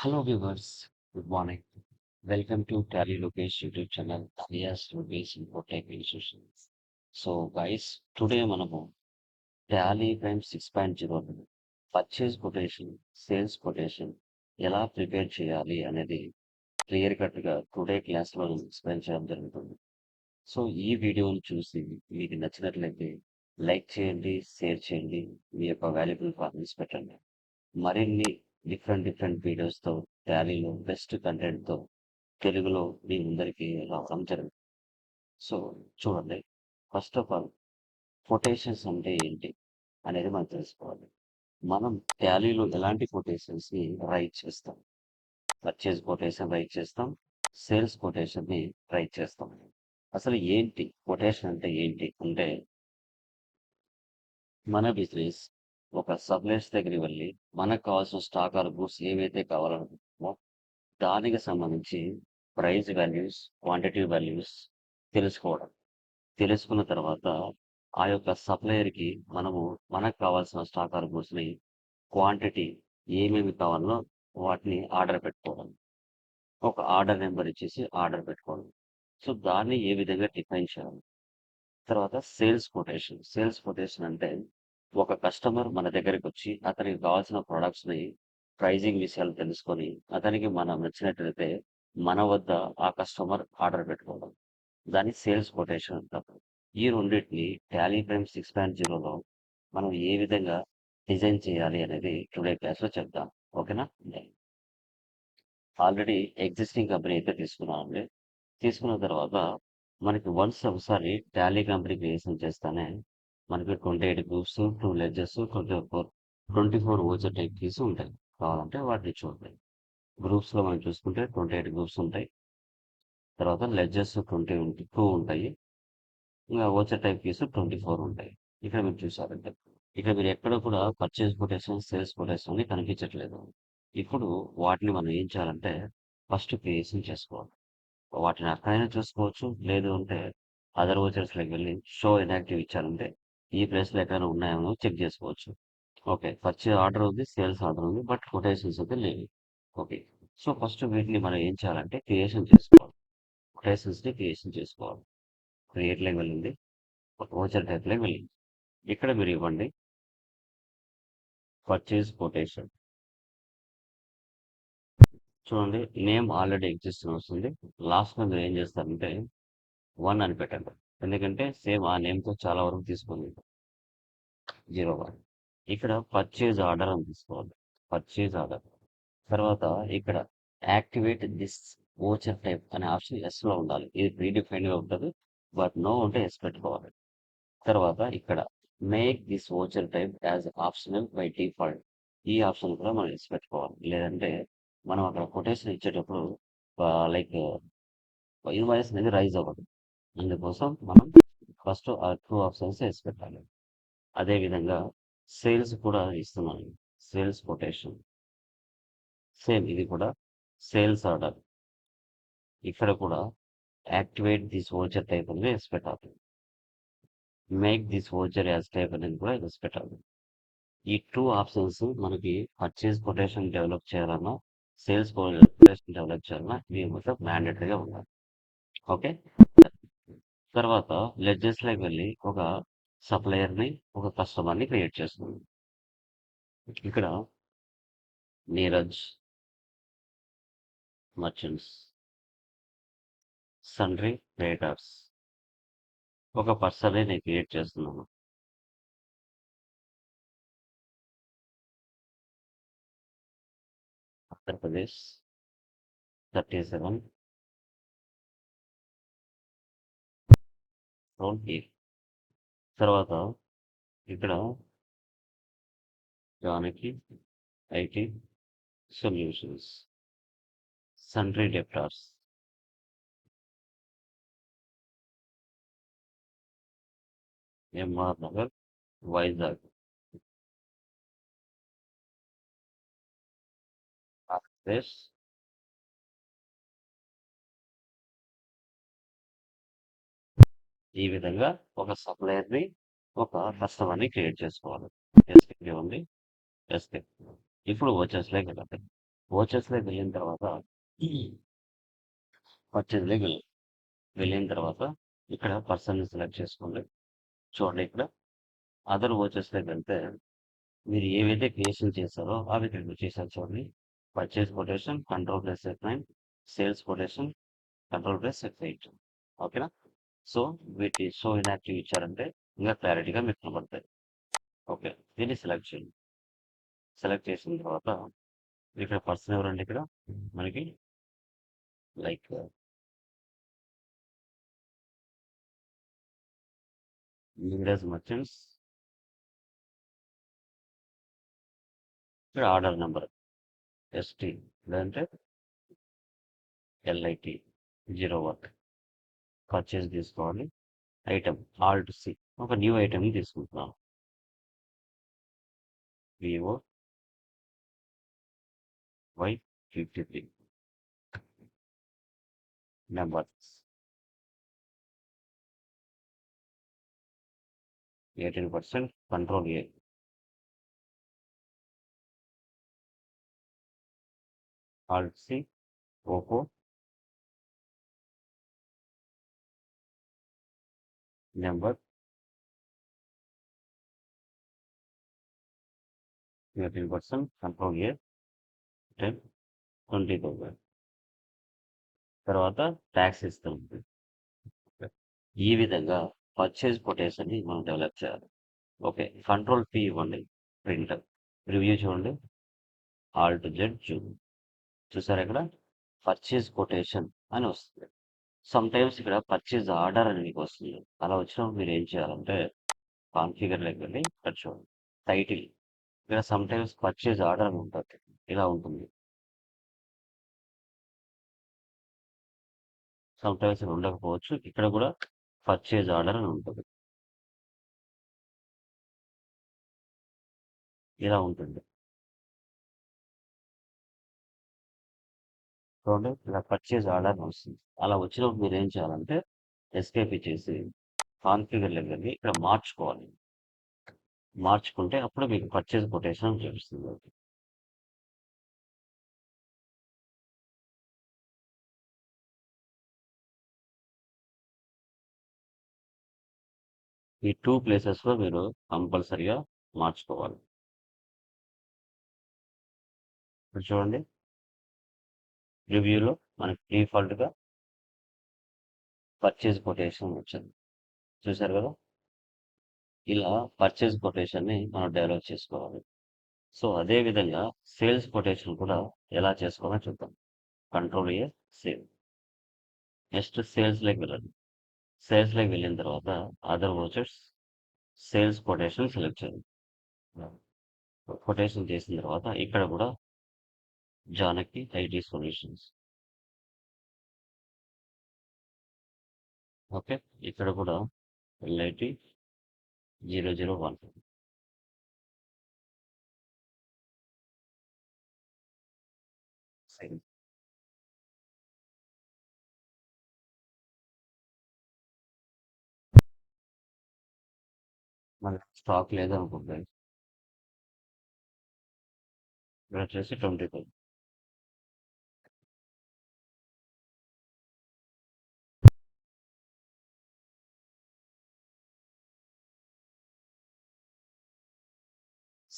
Hello viewers, good morning. Welcome to Tally Lokesh YouTube channel, alias Lokesh Infotech Institutions. So guys, today మనము Tally prime 6.0 purchase quotation, sales quotation ఎలా prepare చేయాలి అనేది clear cut గా today class లో explain చేయడం జరుగుతుంది. So ఈ వీడియోని చూసి మీకు నచ్చినట్లయితే లైక్ చేయండి, షేర్ చేయండి, మీ యొక్క వాల్యుబుల్ కామెంట్స్ పెట్టండి. మరిన్ని డిఫరెంట్ వీడియోస్తో టాలీలో బెస్ట్ కంటెంట్తో తెలుగులో మీ ముందరికి రావడం జరుగుతుంది. సో చూడండి, ఫస్ట్ ఆఫ్ ఆల్ కొటేషన్స్ అంటే ఏంటి అనేది మనం తెలుసుకోవాలి. మనం టాలీలో ఎలాంటి కొటేషన్స్ని రైట్ చేస్తాం? పర్చేజ్ కొటేషన్ రైట్ చేస్తాం, సేల్స్ కొటేషన్ని రైట్ చేస్తాం. అసలు ఏంటి కొటేషన్ అంటే ఏంటి అంటే, మన బిజినెస్ ఒక సప్లయర్స్ దగ్గరికి వెళ్ళి మనకు కావాల్సిన స్టాక్ ఆర్ గూడ్స్ ఏవైతే కావాలనుకుంటున్నామో దానికి సంబంధించి ప్రైస్ వాల్యూస్, క్వాంటిటీ వాల్యూస్ తెలుసుకోవడం. తెలుసుకున్న తర్వాత ఆ యొక్క సప్లయర్కి మనము మనకు కావాల్సిన స్టాక్ ఆర్ గూడ్స్ని క్వాంటిటీ ఏమేమి కావాలో వాటిని ఆర్డర్ పెట్టుకోవడం. ఒక ఆర్డర్ నెంబర్ ఇచ్చేసి ఆర్డర్ పెట్టుకోవడం. సో దాన్ని ఏ విధంగా డిఫైన్ చేయాలి. తర్వాత సేల్స్ కొటేషన్. సేల్స్ కొటేషన్ అంటే ఒక కస్టమర్ మన దగ్గరికి వచ్చి అతనికి కావాల్సిన ప్రొడక్ట్స్ని ప్రైజింగ్ విషయాలు తెలుసుకొని అతనికి మనం నచ్చినట్లయితే మన వద్ద ఆ కస్టమర్ ఆర్డర్ పెట్టుకోవడం. దాన్ని సేల్స్ కొటేషన్ అంటారు. ఈ రెండింటిని టాలీ ప్రైమ్ 6.0లో మనం ఏ విధంగా డిజైన్ చేయాలి అనేది టుడే క్లాస్లో చెప్తాం. ఓకేనా? ఆల్రెడీ ఎగ్జిస్టింగ్ కంపెనీ అయితే తీసుకున్నామండి. తీసుకున్న తర్వాత మనకి వన్స్ ఒకసారి టాలీ కంపెనీ క్రియేషన్ చేస్తానే మనకి 28 groups, 2 ledges, 24 voucher type keys ఉంటాయి. కావాలంటే వాటిని చూడండి. గ్రూప్స్లో మనం చూసుకుంటే 28 గ్రూప్స్ ఉంటాయి. తర్వాత లెడ్జెస్ 22 ఉంటాయి. ఇంకా ఓచర్ టైప్ కీస్ 24 ఉంటాయి. ఇక్కడ మీరు చూసారంటే ఇక్కడ మీరు ఎక్కడ కూడా పర్చేస్ కొటేషన్, సేల్స్ కొటేషన్ అని కనిపించట్లేదు. ఇప్పుడు వాటిని మనం ఏం చేయాలంటే ఫస్ట్ క్రియేషన్ చేసుకోవాలి. వాటిని అక్కడైనా చూసుకోవచ్చు, లేదు అంటే అదర్ ఓచర్స్లోకి వెళ్ళి షో ఇన్యాక్టివ్ ఇచ్చారంటే ఈ ప్లేస్లో ఎక్కడైనా ఉన్నాయేమో చెక్ చేసుకోవచ్చు. ఓకే, పర్చేజ్ ఆర్డర్ ఉంది, సేల్స్ ఆర్డర్ ఉంది, బట్ కొటేషన్స్ అయితే లేవు. ఓకే, సో ఫస్ట్ వీటిని మనం ఏం చేయాలంటే క్రియేషన్ చేసుకోవాలి. కొటేషన్స్ని క్రియేషన్ చేసుకోవాలి. క్రియేట్లోకి వెళ్ళింది, ఓచర్ టైప్లోకి వెళ్ళింది. ఇక్కడ మీరు ఇవ్వండి పర్చేజ్ కొటేషన్. చూడండి, నేమ్ ఆల్రెడీ ఎగ్జిస్ట్ వస్తుంది. లాస్ట్లో మీరు ఏం చేస్తారంటే 1 అని పెట్టండి. ఎందుకంటే సేమ్ ఆ నేమ్తో చాలా వరకు తీసుకుంది. 01. ఇక్కడ పర్చేజ్ ఆర్డర్ అని తీసుకోవాలి. పర్చేజ్ ఆర్డర్ తర్వాత ఇక్కడ యాక్టివేట్ దిస్ ఓచర్ టైప్ అనే ఆప్షన్ ఎస్లో ఉండాలి. ఇది ప్రీడిఫైన్గా ఉంటుంది, బట్ నో ఉంటే ఎస్ పెట్టుకోవాలి. తర్వాత ఇక్కడ make this voucher type as optional by default. ఈ ఆప్షన్ కూడా మనం ఎస్ పెట్టుకోవాలి. లేదంటే మనం అక్కడ కొటేషన్ ఇచ్చేటప్పుడు లైక్ ఇన్వాయిస్ అనేది రైజ్ అవ్వదు. అందుకోసం మనం ఫస్ట్ ఆ 2 ఆప్షన్స్ ఎస్ పెట్టాలి. అదేవిధంగా సేల్స్ కూడా ఇస్తున్నాను. సేల్స్ కొటేషన్ సేమ్ ఇది కూడా సేల్స్ ఆర్డర్. ఇక్కడ కూడా యాక్టివేట్ దిస్ ఓచర్ టైప్ అనేది ఎస్ పెట్టాలి. Make this voucher as type అనేది కూడా ఎస్ పెట్టాలి. ఈ 2 ఆప్షన్స్ మనకి పర్చేస్ కొటేషన్ డెవలప్ చేయాలన్నా, సేల్స్ కొటేషన్ డెవలప్ చేయాలన్నా ఇవి మొత్తం మ్యాండేటరీగా ఉండాలి. ఓకే, తర్వాత లెడ్జెస్లోకి వెళ్ళి ఒక సప్లయర్ని, ఒక కస్టమర్ని క్రియేట్ చేస్తుంది. ఇక్కడ నీరజ్ మర్చెంట్స్ సన్రీ క్రియేటర్స్ ఒక పర్సన్ నేను క్రియేట్ చేస్తున్నాను. Andhra Pradesh 37 from here. తర్వాత ఇక్కడ Janaki IT solutions సన్రీ debtors MR Nagar Vizag Andhra Pradesh. ఈ విధంగా ఒక సప్లయర్ని, ఒక కస్టమర్ని క్రియేట్ చేసుకోవాలి. ఎస్కేప్ ఉంది, ఎస్కేప్. ఇప్పుడు వచ్చేసరికి వెళ్ళండి. వోచర్స్లోకి వెళ్ళిన తర్వాత పర్చేజ్లోకి వెళ్ళిన తర్వాత ఇక్కడ పర్సన్ని సెలెక్ట్ చేసుకోండి. చూడండి ఇక్కడ అదర్ వోచర్స్లోకి వెళ్తే మీరు ఏవైతే క్రియేషన్ చేశారో అవి ఇక్కడ చేశారు చూడండి. Purchase quotation Ctrl+F9, sales quotation Ctrl+F8. ఓకేనా? సో వీటి షో ఇన్యాక్టివ్ ఇచ్చారంటే ఇంకా క్లారిటీగా మీకు కనబడతాయి. ఓకే, దీన్ని సెలెక్ట్ చేయండి. సెలెక్ట్ చేసిన తర్వాత ఇక్కడ పర్సన్ ఎవరండి? ఇక్కడ మనకి లైక్ లీడర్స్ మర్చెంట్స్, ఇక్కడ ఆర్డర్ నెంబర్ ST లేదంటే LIT 01 పర్చేజ్ తీసుకోవాలి. ఐటమ్ Alt+C ఒక న్యూ ఐటమ్ని తీసుకుంటున్నాను. Vivo Y53 number 18% Ctrl+A. Alt+C Oppo number 18% Ctrl+A 20,000. తర్వాత ట్యాక్స్ ఇస్తాం. ఈ విధంగా పర్చేజ్ కొటేషన్ని మనం డెవలప్ చేయాలి. ఓకే, Ctrl+P ఇవ్వండి. ప్రింటర్ రివ్యూ చూడండి. Alt+Z చూసారు ఇక్కడ పర్చేజ్ కొటేషన్ అని వస్తుంది. సమ్ టైమ్స్ ఇక్కడ పర్చేజ్ ఆర్డర్ అని మీకు వస్తుంది. అలా వచ్చినప్పుడు మీరు ఏం చేయాలంటే కాన్ఫిగర్లోకి వెళ్ళి ఇక్కడ చూడండి టైటిల్. ఇక్కడ సమ్ టైమ్స్ పర్చేజ్ ఆర్డర్ అని ఉంటుంది. ఇలా ఉంటుంది. సమ్ టైమ్స్ ఉండకపోవచ్చు. ఇక్కడ కూడా పర్చేజ్ ఆర్డర్ అని ఉంటుంది. ఇలా ఉంటుంది. చూడండి ఇలా పర్చేజ్ ఆర్డర్ అని వస్తుంది. అలా వచ్చినప్పుడు మీరు ఏం చేయాలంటే ఎస్కేప్ ఇచ్చేసి కాన్ఫిగర్లోకి వెళ్ళి ఇక్కడ మార్చుకోవాలి. మార్చుకుంటే అప్పుడు మీకు పర్చేజ్ కొటేషన్ చూపిస్తుంది. ఈ 2 ప్లేసెస్లో మీరు కంపల్సరిగా మార్చుకోవాలి. ఇప్పుడు చూడండి రివ్యూలో మనకి డిఫాల్ట్గా పర్చేజ్ కొటేషన్ వచ్చింది. చూసారు కదా? ఇలా పర్చేజ్ కొటేషన్ని మనం డెవలప్ చేసుకోవాలి. సో అదే విధంగా సేల్స్ కొటేషన్ కూడా ఎలా చేసుకోవాలో చూద్దాం. Ctrl+A save. నెక్స్ట్ సేల్స్లోకి వెళ్ళండి. సేల్స్లోకి వెళ్ళిన తర్వాత other vouchers sales quotation select చేయండి. కొటేషన్ చేసిన తర్వాత ఇక్కడ కూడా జానకి IT సొల్యూషన్స్. ఓకే, ఇక్కడ కూడా LIT 001. సేవ్. మనకి స్టాక్ లేదనుకుంటే ఇక్కడ వచ్చేసి 20,000.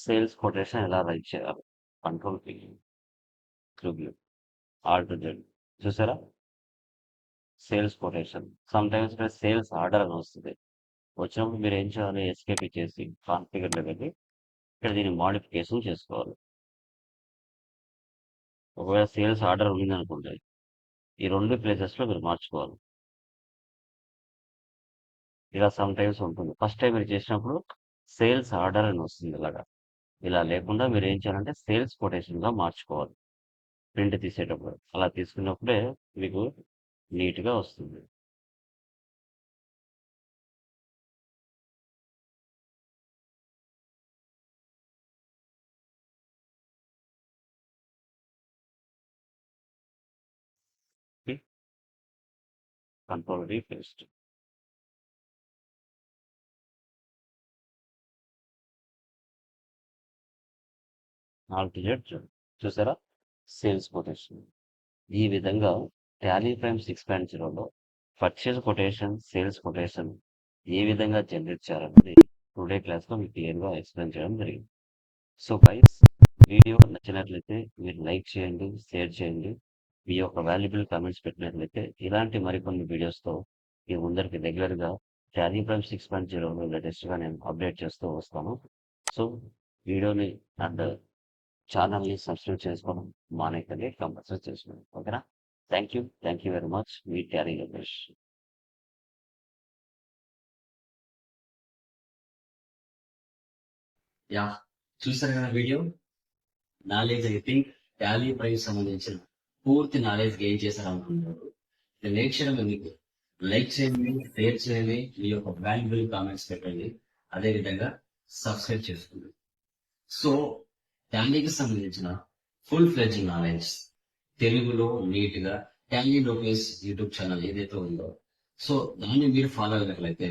సేల్స్ కొటేషన్ ఎలా రైట్ చేయాలి? Ctrl+P Alt+Z చూసారా? Sales quotation. సమ్ టైమ్స్ ఇక్కడ సేల్స్ ఆర్డర్ అని వస్తుంది. వచ్చినప్పుడు మీరు ఏం చేయాలి? ఎస్కేప్ ఇచ్చేసి కాన్ఫిగర్లో వెళ్ళి ఇక్కడ దీన్ని మోడిఫికేషన్ చేసుకోవాలి. ఒకవేళ సేల్స్ ఆర్డర్ ఉందనుకుంటే ఈ 2 ప్లేసెస్లో మీరు మార్చుకోవాలి. ఇలా సమ్ టైమ్స్ ఉంటుంది. ఫస్ట్ టైం మీరు చేసినప్పుడు సేల్స్ ఆర్డర్ అని వస్తుంది ఇలాగా. ఇలా లేకుండా మీరు ఏం చేయాలంటే సేల్స్ కొటేషన్గా మార్చుకోవాలి ప్రింట్ తీసేటప్పుడు. అలా తీసుకున్నప్పుడే మీకు నీట్గా వస్తుంది. Ctrl+V paste. Alt+Z చూసారా? Sales quotation. ఈ విధంగా టాలీ ప్రైమ్ 6.0లో పర్చేస్ కొటేషన్, సేల్స్ కొటేషన్ ఏ విధంగా జనరేట్ చేయాలన్నది టుడే క్లాస్లో మీకు క్లియర్గా ఎక్స్ప్లెయిన్ చేయడం జరిగింది. సో గైస్, వీడియో నచ్చినట్లయితే మీరు లైక్ చేయండి, షేర్ చేయండి. మీ యొక్క వాల్యుబుల్ కామెంట్స్ పెట్టినట్లయితే ఇలాంటి మరికొన్ని వీడియోస్తో మీ ముందరికి రెగ్యులర్గా టాలీ ప్రైమ్ 6.0లో లేటెస్ట్గా నేను అప్డేట్ చేస్తూ వస్తాను. సో వీడియోని అండ్ ఛానల్ని సబ్స్క్రైబ్ చేసుకోవడం మానేకండి, కంపల్సరీ చేసుకోండి. ఓకేనా? Thank you very much. Me Tally Lokesh. Yeah, చూసారు కదా video. Knowledge I think Tally price సంబంధించిన పూర్తి నాలెడ్జ్ గెయిన్ చేశారనుకుంటున్నారు. లైక్ చేయడం ఎందుకు, లైక్ చేయండి, షేర్ చేయండి, మీ యొక్క వాల్యుబుల్ కామెంట్స్ పెట్టండి, అదే విధంగా సబ్స్క్రైబ్ చేసుకోండి. సో టాలీకి సంబంధించిన ఫుల్ ఫ్లెడ్జ్ నాలెడ్జ్ తెలుగులో నీట్ గా టాలీ లోకేష్ యూట్యూబ్ ఛానల్ ఏదైతే ఉందో, సో దాన్ని మీరు ఫాలో అయినట్లయితే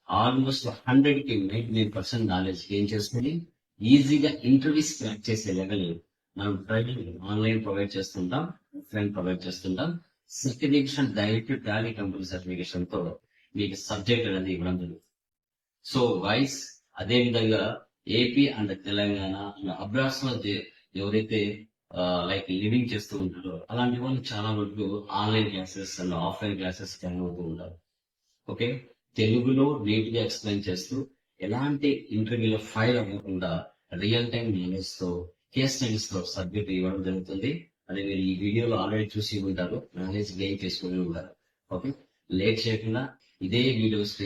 ఆల్మోస్ట్ 100కి 99% నాలెడ్జ్ గెయిన్ చేసుకుని ఈజీగా ఇంటర్వ్యూస్ క్రాక్ చేసే లెవెల్ మనం ట్రైనింగ్ ఆన్లైన్ ప్రొవైడ్ చేస్తుంటాం, ఆఫ్లైన్ ప్రొవైడ్ చేస్తుంటాం. Certification direct Tally company certification తో మీకు సబ్జెక్ట్ అనేది ఇవ్వడం జరుగుతుంది. సో వైస్ అదే విధంగా ఏపీ అండ్ తెలంగాణ అబ్రాడ్స్ లో ఎవరైతే లైక్ లివింగ్ చేస్తూ ఉంటారో అలాంటి వాళ్ళు చాలా వరకు online classes and offline classes join అవుతూ ఉంటారు. ఓకే, తెలుగులో నీట్ గా ఎక్స్ప్లెయిన్ చేస్తూ ఎలాంటి ఇంటర్వ్యూలో ఫైల్ అవ్వకుండా రియల్ టైం నాలెడ్జ్ తో కేస్ స్టడీస్ తో సబ్జెక్ట్ ఇవ్వడం జరుగుతుంది. అది మీరు ఈ వీడియోలో ఆల్రెడీ చూసి ఉంటారు, నాలెడ్జ్ గెయిన్ చేసుకుని ఉంటారు. ఓకే, లేట్ చేయకుండా ఇదే వీడియోస్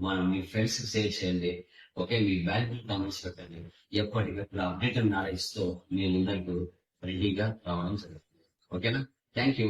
మనం మీ ఫ్రెండ్స్ షేర్ చేయండి. ఓకే, మీ వాల్యుబుల్ కామెంట్స్ పెట్టండి. ఎప్పటికప్పుడు అప్డేటెడ్ నాలెడ్జ్ తో మీ ముందరకు రెడీగా రావడం జరుగుతుంది. ఓకేనా? Thank you.